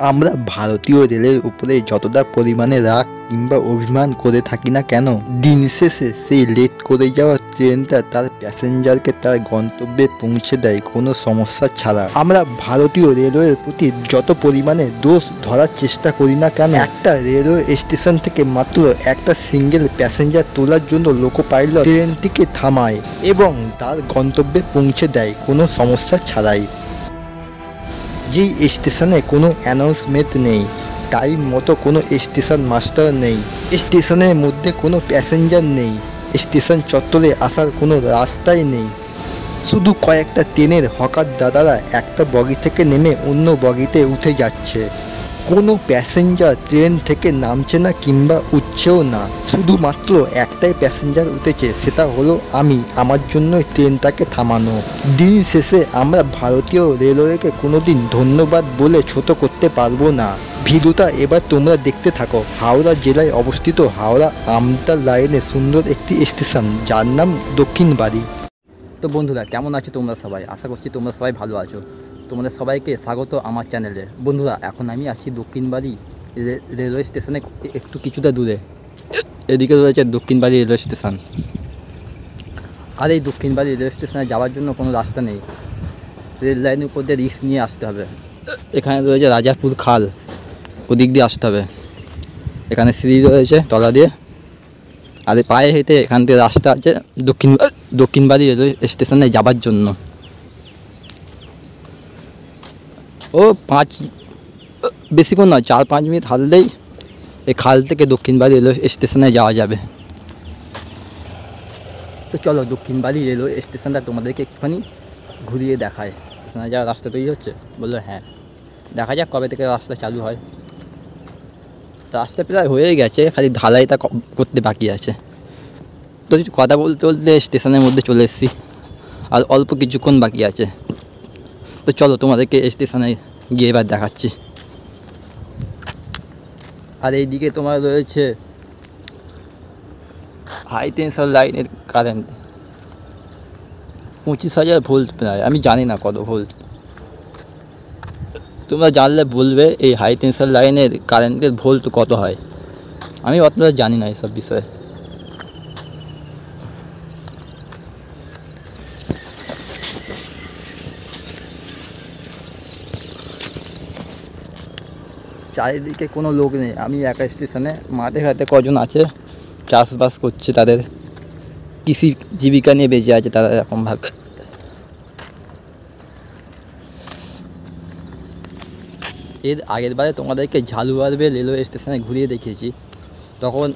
আমরা ভারতীয় রেলের উপরে যতটা পরিমাণে রাগ কিংবা অভিমান করে থাকি না কেন, দিন শেষে সেই লেট করে যাওয়া ট্রেনটা তার প্যাসেঞ্জারকে তার গন্তব্যে পৌঁছে দেয় কোনো সমস্যা ছাড়া। আমরা ভারতীয় রেলওয়ের প্রতি যত পরিমাণে দোষ ধরার চেষ্টা করি না কেন, একটা রেলওয়ে স্টেশন থেকে মাত্র একটা সিঙ্গেল প্যাসেঞ্জার তোলার জন্য লোকো পাইলট ট্রেনটিকে থামায় এবং তার গন্তব্যে পৌঁছে দেয় কোনো সমস্যা ছাড়াই। যেই স্টেশনে কোনো অ্যানাউন্সমেন্ট নেই, টাইম মতো কোনো স্টেশন মাস্টার নেই, স্টেশনের মধ্যে কোনো প্যাসেঞ্জার নেই, স্টেশন চত্বরে আসার কোনো রাস্তাই নেই, শুধু কয়েকটা ট্রেনের হকার দাদারা একটা বগি থেকে নেমে অন্য বগিতে উঠে যাচ্ছে। কোনো প্যাসেঞ্জার ট্রেন থেকে নামছে না কিংবা উঠছেও না, শুধুমাত্র একটাই প্যাসেঞ্জার উঠেছে, সেটা হলো আমি। আমার জন্যই ট্রেনটাকে থামানো। দিন শেষে আমরা ভারতীয় রেলওয়েকে কোনোদিন ধন্যবাদ বলে ছোট করতে পারবো না। ভিডিওটা এবার তোমরা দেখতে থাকো। হাওড়া জেলায় অবস্থিত হাওড়া আমতা লাইনে সুন্দর একটি স্টেশন, যার নাম দক্ষিণবাড়ি। তো বন্ধুরা, কেমন আছো তোমরা সবাই? আশা করছি তোমরা সবাই ভালো আছো। তোমাদের সবাইকে স্বাগত আমার চ্যানেলে। বন্ধুরা, এখন আমি আছি দক্ষিণবাড়ি রেলওয়ে স্টেশনে একটু কিছুটা দূরে। এদিকে রয়েছে দক্ষিণবাড়ি রেলওয়ে স্টেশন। আর এই দক্ষিণবাড়ি রেলওয়ে স্টেশনে যাওয়ার জন্য কোনো রাস্তা নেই, রেল লাইনের উপর দিয়ে রিস্ক নিয়ে আসতে হবে। এখানে রয়েছে রাজাপুর খাল, ওদিক দিয়ে আসতে হবে। এখানে সিঁড়ি রয়েছে তলা দিয়ে, আর পায়ে হেঁটে এখান থেকে রাস্তা আছে দক্ষিণবাড়ি রেলওয়ে স্টেশনে যাবার জন্য। ও বেশিক্ষণ নয়, 4-5 মিনিট হাঁটলেই এই খাল থেকে দক্ষিণবাড়ি রেলওয়ে স্টেশনে যাওয়া যাবে। তো চলো দক্ষিণবাড়ি রেলওয়ে স্টেশনটা তোমাদেরকে একটুখানি ঘুরিয়ে দেখায়। স্টেশনে যাওয়ার রাস্তা তৈরি হচ্ছে? বললো হ্যাঁ, দেখা যাক কবে থেকে রাস্তা চালু হয়। রাস্তা প্রায় হয়ে গেছে, খালি ঢালাইটা করতে বাকি আছে। তো কথা বলতে বলতে স্টেশনের মধ্যে চলে এসেছি, আর অল্প কিছুক্ষণ বাকি আছে। তো চলো তোমাদেরকে স্টেশনে গিয়ে এবার দেখাচ্ছি। আর এইদিকে তোমার রয়েছে হাই টেনশন লাইনের কারেন্ট, 25,000 ভোল্ট প্রায়। আমি জানি না কত ভোল্ট, তোমরা জানলে বলবে এই হাই টেনশন লাইনের কারেন্টের ভোল্ট কত হয়। আমি অতটা জানি না এসব বিষয়ে। চারিদিকে কোনো লোক নেই, আমি একা স্টেশনে। মাঠে ঘাটে কজন আছে, চাষবাস করছে, তাদের কৃষি জীবিকা নিয়ে বেঁচে আছে তারা এরকমভাবে। এর আগের বারে তোমাদেরকে ঝালুয়ারবে রেলওয়ে স্টেশনে ঘুরিয়ে দেখিয়েছি, তখন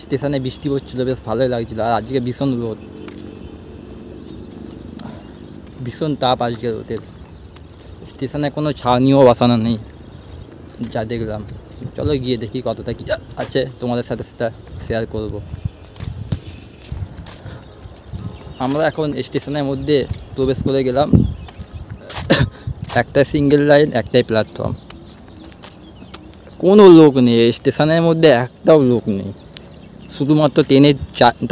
স্টেশনে বৃষ্টি পড়ছিলো, বেশ ভালোই লাগছিলো। আর আজকে ভীষণ রোদ, ভীষণ তাপ আজকে রোদের। স্টেশনে কোনো ছাউনিও বসানো নেই যা দেখলাম। চলো গিয়ে দেখি কতটা কী আছে, তোমাদের সাথে সেটা শেয়ার করব। আমরা এখন স্টেশনের মধ্যে প্রবেশ করে গেলাম। একটা সিঙ্গেল লাইন, একটাই প্ল্যাটফর্ম, কোনো লোক নেই স্টেশনের মধ্যে, একটাও লোক নেই। শুধুমাত্র ট্রেনের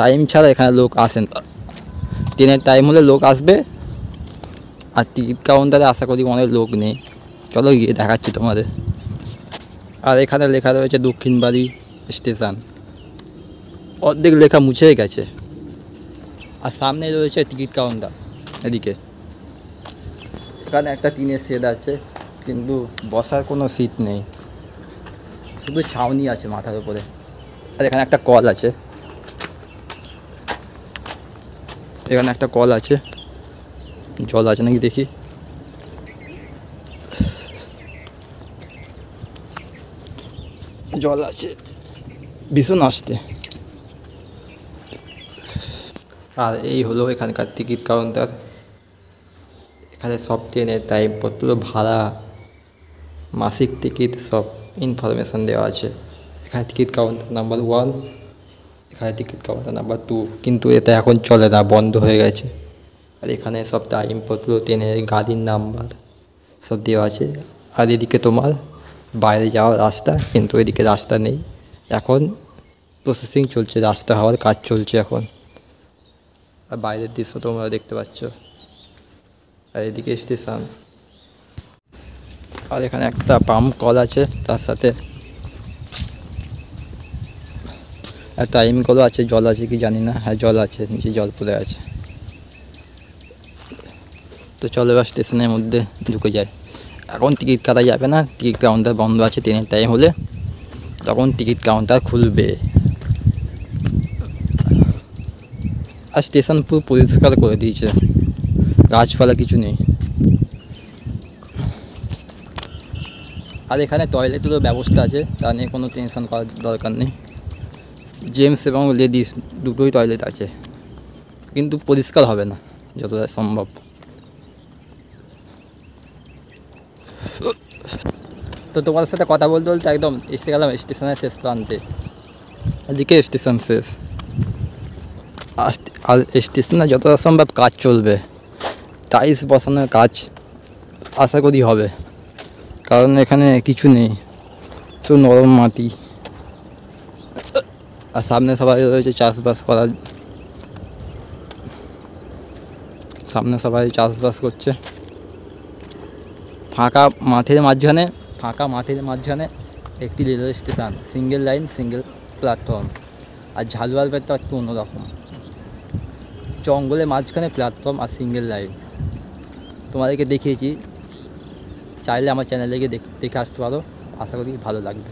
টাইম ছাড়া এখানে লোক আসেন। ট্রেনের টাইম হলে লোক আসবে, আর টিকিট কাউন্টারে আশা করি অনেক লোক নেই। চলো গিয়ে দেখাচ্ছি তোমাদের। আর এখানে লেখা রয়েছে দক্ষিণবাড়ি স্টেশন, অর্ধেক লেখা মুছে গেছে। আর সামনে রয়েছে টিকিট কাউন্টার। এদিকে এখানে একটা টিনের শেড আছে, কিন্তু বসার কোনো সিট নেই, শুধু ছাউনি আছে মাথার উপরে। আর এখানে একটা কল আছে, এখানে একটা কল আছে, জল আছে নাকি দেখি। জল আছে, ভীষণ আসতে। আর এই হলো এখানকার টিকিট কাউন্টার। এখানে সব ট্রেনের টাইমপত্র, ভাড়া, মাসিক টিকিট সব ইনফরমেশান দেওয়া আছে। এখানে টিকিট কাউন্টার নাম্বার 1, এখানে টিকিট কাউন্টার নাম্বার 2, কিন্তু এটা এখন চলে না, বন্ধ হয়ে গেছে। আর এখানে সব টাইমপত্র, ট্রেনের গাড়ির নাম্বার সব দেওয়া আছে। আর এদিকে তোমার বাইরে যাওয়ার রাস্তা, কিন্তু এদিকে রাস্তা নেই, এখন প্রসেসিং চলছে, রাস্তা হওয়ার কাজ চলছে এখন। আর বাইরের দৃশ্য তোমরা দেখতে পাচ্ছ। আর এদিকে স্টেশন। আর এখানে একটা পাম্প কল আছে, তার সাথে একটা টাইম কলও আছে। জল আছে কি জানি না, হ্যাঁ জল আছে, নিচে জল পড়ে আছে। তো চলো এবার স্টেশনের মধ্যে ঢুকে যায়। এখন টিকিট কাটা যাবে না, টিকিট কাউন্টার বন্ধ আছে। ট্রেনের টাইম হলে তখন টিকিট কাউন্টার খুলবে। আর স্টেশন পুরো পরিষ্কার করে দিয়েছে, গাছপালা কিছু নেই। আর এখানে টয়লেটেরও ব্যবস্থা আছে, তা নিয়ে কোনো টেনশন করার দরকার নেই। জেন্টস এবং লেডিস দুটোই টয়লেট আছে, কিন্তু পরিষ্কার হবে না যতটা সম্ভব। তো তোমার সাথে কথা বলতে বলতে একদম এসে গেলাম স্টেশনের শেষ প্রান্তে। এদিকে স্টেশন শেষ, আর স্টেশনে যতটা সম্ভব কাজ চলবে। টাইলস বসানোর কাজ আশা করি হবে, কারণ এখানে কিছু নেই, শুধু নরম মাটি। আর সামনে সবাই রয়েছে চাষবাস করার, সামনে সবাই চাষবাস করছে। ফাঁকা মাঠের মাঝখানে একটি railway station, single line single platform. আর ঝালুয়ালবেরটা একটু অন্যরকম, জঙ্গলের মাঝখানে প্ল্যাটফর্ম আর সিঙ্গেল লাইন। তোমাদেরকে দেখিয়েছি, চাইলে আমার চ্যানেলে গিয়ে দেখে আসতে পারো, আশা করি ভালো লাগবে।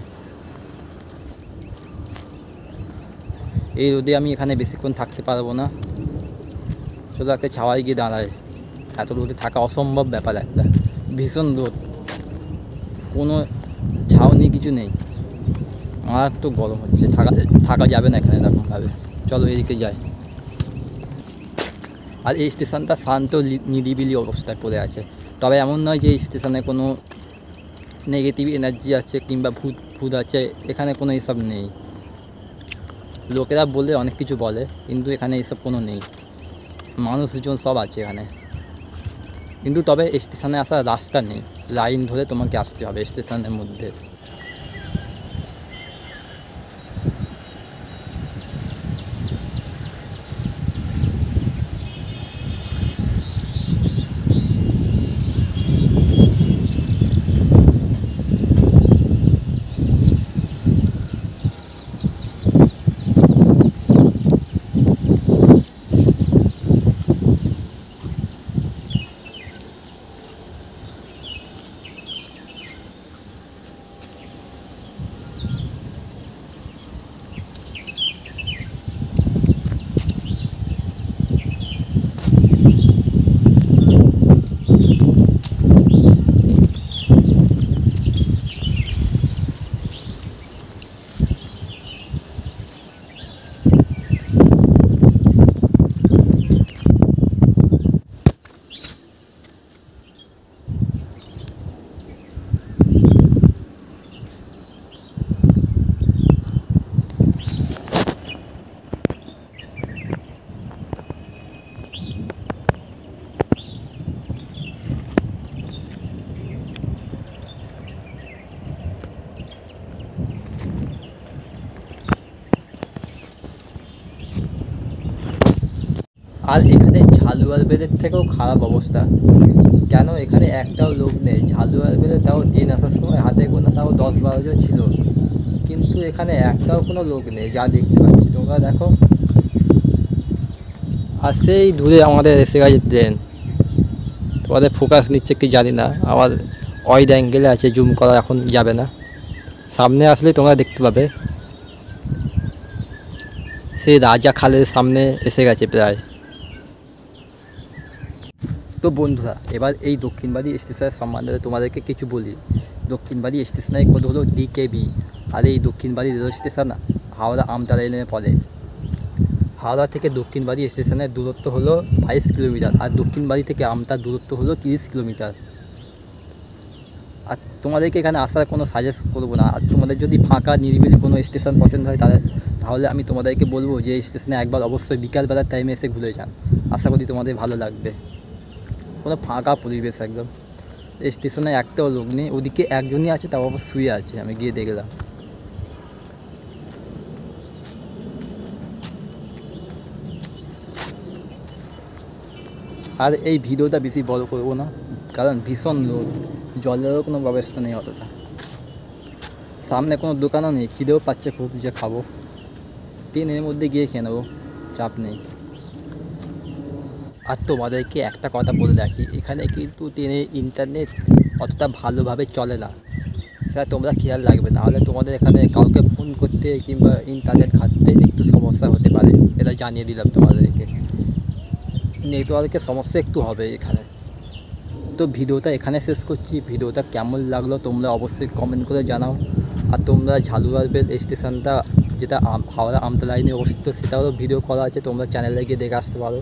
এই রোদে আমি এখানে বেশিক্ষণ থাকতে পারবো না, শুধু একটা ছাওয়ায় গিয়ে দাঁড়ায়। এত রোদে থাকা অসম্ভব ব্যাপার, একটা ভীষণ রোদ, কোনো ছাউনি কিছু নেই, মারাত্মক গরম হচ্ছে, থাকা যাবে না এখানে এরকমভাবে। চলো এদিকে যাই। আর এই স্টেশনটা শান্ত নিরিবিলি অবস্থায় পড়ে আছে। তবে এমন নয় যে এই স্টেশনে কোনো নেগেটিভ এনার্জি আছে কিংবা ভূত আছে, এখানে কোনো এইসব নেই। লোকেরা বলে অনেক কিছু বলে, কিন্তু এখানে এইসব কোনো নেই। মানুষজন সব আছে এখানে, কিন্তু তবে স্টেশনে আসার রাস্তা নেই, লাইন ধরে তোমাকে আসতে হবে স্টেশনের মধ্যে। আর এখানে ঝালুয়ালবেলের থেকেও খারাপ অবস্থা। কেন এখানে একটাও লোক নেই। ঝালুয়ালবেলে তাও ট্রেন আসার সময় হাতে গোনা তাও 10-12 জন ছিল, কিন্তু এখানে একটাও কোনো লোক নেই যা দেখতে পাচ্ছি। তোমরা দেখো, আর সেই দূরে আমাদের এসে গেছে ট্রেন। তোমাদের ফোকাস নিচ্ছে কি জানি না, আমার ওয়াইড অ্যাঙ্গেলে আছে, জুম করা এখন যাবে না। সামনে আসলে তোমরা দেখতে পাবে, সেই রাজা খালের সামনে এসে গেছে প্রায়। তো বন্ধুরা, এবার এই দক্ষিণবাড়ি স্টেশনের সম্বন্ধে তোমাদেরকে কিছু বলি। দক্ষিণবাড়ি স্টেশনের কোড হলো DKB। আর এই দক্ষিণবাড়ি রেল স্টেশন হাওড়া আমতা লাইনে পড়ে। হাওড়া থেকে দক্ষিণবাড়ি স্টেশনের দূরত্ব হলো 22 কিলোমিটার, আর দক্ষিণবাড়ি থেকে আমতার দূরত্ব হলো 30 কিলোমিটার। আর তোমাদেরকে এখানে আসার কোনো সাজেস্ট করবো না। আর তোমাদের যদি ফাঁকা নিরিবিলি কোনো স্টেশন পছন্দ হয় তাহলে আমি তোমাদেরকে বলবো যে এই স্টেশনে একবার অবশ্যই বিকালবেলার টাইমে এসে ঘুরে যান, আশা করি তোমাদের ভালো লাগবে। কোনো ফাঁকা পরিবেশ একদম, স্টেশনে একটাও লোক নেই। ওদিকে একজনই আছে, তাও আবার শুয়ে আছে, আমি গিয়ে দেখলাম। আর এই ভিডিওটা বেশি বড় করবো না, কারণ ভীষণ লোক, জলেরও কোনো ব্যবস্থা নেই অতটা, সামনে কোনো দোকানও নেই, খিদেও পাচ্ছে খুব যে খাবো, ট্রেনের মধ্যে গিয়ে খেয়ে নেবো, চাপ নেই। আর তোমাদেরকে একটা কথা বলে রাখি, এখানে কিন্তু ট্রেনে ইন্টারনেট অতটা ভালোভাবে চলে না, সেটা তোমরা খেয়াল রাখবে, নাহলে তোমাদের এখানে কাউকে ফোন করতে কিংবা ইন্টারনেট ঘাঁটতে একটু সমস্যা হতে পারে, এটা জানিয়ে দিলাম তোমাদেরকে। নেটওয়ার্কের সমস্যা একটু হবে এখানে। তো ভিডিওটা এখানে শেষ করছি। ভিডিওটা কেমন লাগলো তোমরা অবশ্যই কমেন্ট করে জানাও। আর তোমরা ঝালুয়ার বেল স্টেশনটা যেটা হাওড়া আমতা লাইনে অবস্থিত, সেটারও ভিডিও করা আছে, তোমরা চ্যানেলে গিয়ে দেখে আসতে পারো।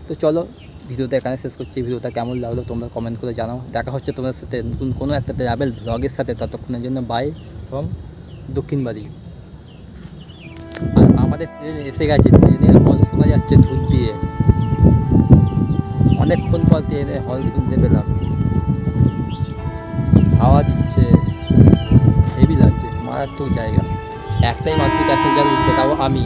তো চলো ভিডিওটা এখানে শেষ করছি। ভিডিওটা কেমন লাগলো তোমরা কমেন্ট করে জানাও। দেখা হচ্ছে তোমার সাথে নতুন কোনো একটা ট্রাভেল ব্লগের সাথে। ততক্ষণের জন্য বাই ফ্রম দক্ষিণবাড়ি। আর আমাদের ট্রেন এসে গেছে, ট্রেনের হর্ন শোনা যাচ্ছে দূর দিয়ে, অনেকক্ষণ পর ট্রেনের হর্ন শুনতে পেলাম, হাওয়া দিচ্ছে, হেভি লাগছে, মারাত্মক জায়গা। একটাই মাত্র প্যাসেঞ্জার উঠবে, তাও আমি।